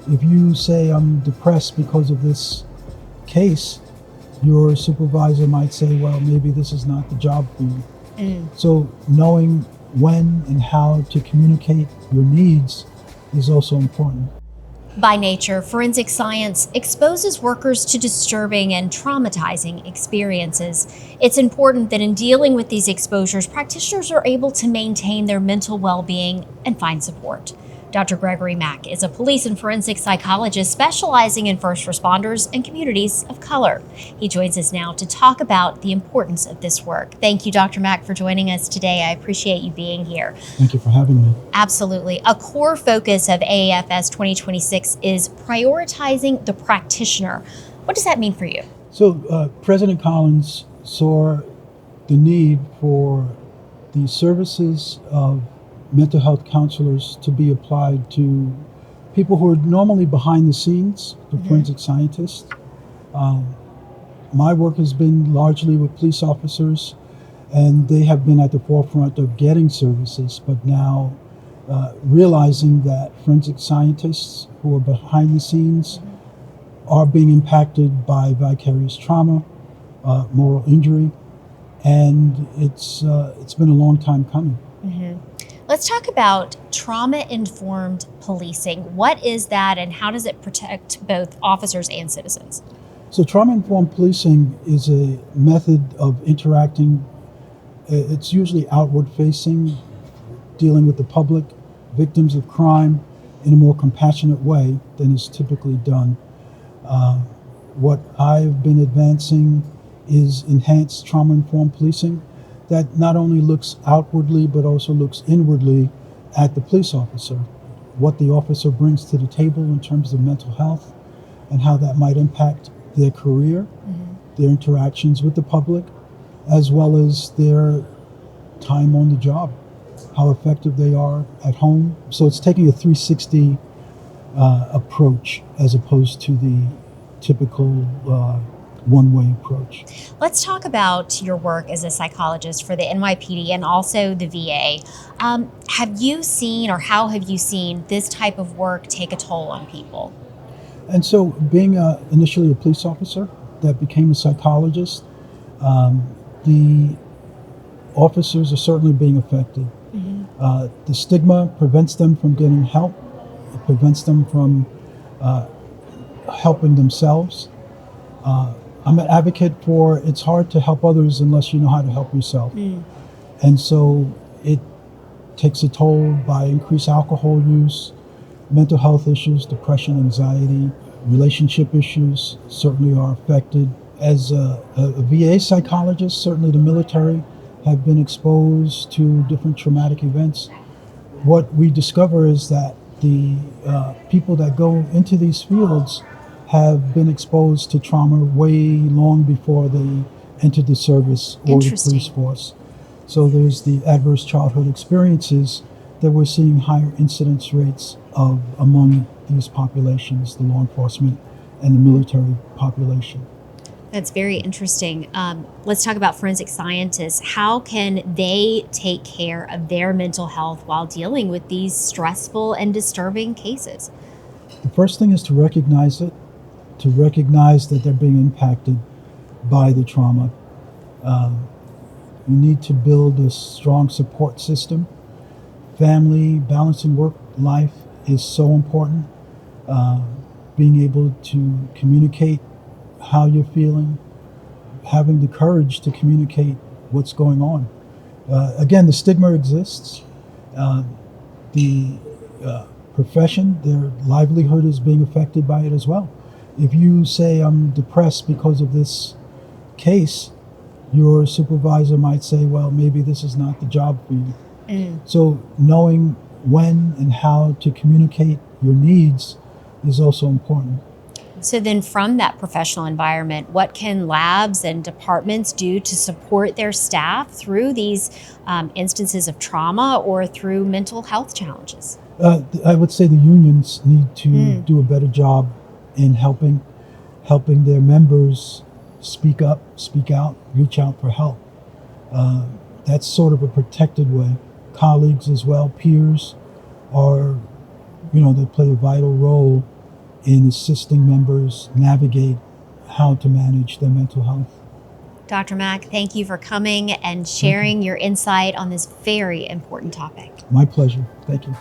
If you say, I'm depressed because of this case, your supervisor might say, well, maybe this is not the job for you. So knowing when and how to communicate your needs is also important. By nature, forensic science exposes workers to disturbing and traumatizing experiences. It's important that in dealing with these exposures, practitioners are able to maintain their mental well-being and find support. Dr. Gregory Mack is a police and forensic psychologist specializing in first responders and communities of color. He joins us now to talk about the importance of this work. Thank you, Dr. Mack, for joining us today. I appreciate you being here. Thank you for having me. Absolutely. A core focus of AAFS 2026 is prioritizing the practitioner. What does that mean for you? So President Collins saw the need for the services of mental health counselors to be applied to people who are normally behind the scenes, the forensic scientists. My work has been largely with police officers, and they have been at the forefront of getting services, but now realizing that forensic scientists who are behind the scenes are being impacted by vicarious trauma, moral injury, and it's been a long time coming. Let's talk about trauma-informed policing. What is that, and how does it protect both officers and citizens? So trauma-informed policing is a method of interacting. It's usually outward-facing, dealing with the public, victims of crime, in a more compassionate way than is typically done. What I've been advancing is enhanced trauma-informed policing that not only looks outwardly but also looks inwardly at the police officer, what the officer brings to the table in terms of mental health and how that might impact their career, their interactions with the public, as well as their time on the job, how effective they are at home. So it's taking a 360 approach as opposed to the typical one-way approach. Let's talk about your work as a psychologist for the NYPD and also the VA. Have you seen, or how have you seen this type of work take a toll on people? And so being initially a police officer that became a psychologist, the officers are certainly being affected. The stigma prevents them from getting help. It prevents them from helping themselves. I'm an advocate for it's hard to help others unless you know how to help yourself. And so it takes a toll by increased alcohol use, mental health issues, depression, anxiety, relationship issues certainly are affected. As a VA psychologist, certainly the military have been exposed to different traumatic events. What we discover is that the people that go into these fields have been exposed to trauma way long before they entered the service or the police force. So there's the adverse childhood experiences that we're seeing higher incidence rates of among these populations, the law enforcement and the military population. That's very interesting. Let's talk about forensic scientists. How can they take care of their mental health while dealing with these stressful and disturbing cases? The first thing is to recognize it, to recognize that they're being impacted by the trauma. You need to build a strong support system. Family, balancing work life is so important. Being able to communicate how you're feeling, having the courage to communicate what's going on. Again, the stigma exists. The profession, their livelihood is being affected by it as well. If you say, I'm depressed because of this case, your supervisor might say, well, maybe this is not the job for you. So knowing when and how to communicate your needs is also important. So then from that professional environment, what can labs and departments do to support their staff through these instances of trauma or through mental health challenges? I would say the unions need to do a better job in helping their members speak up, speak out, reach out for help. That's sort of a protected way. Colleagues as well, peers are, they play a vital role in assisting members navigate how to manage their mental health. Dr. Mack, thank you for coming and sharing your insight on this very important topic. My pleasure. Thank you.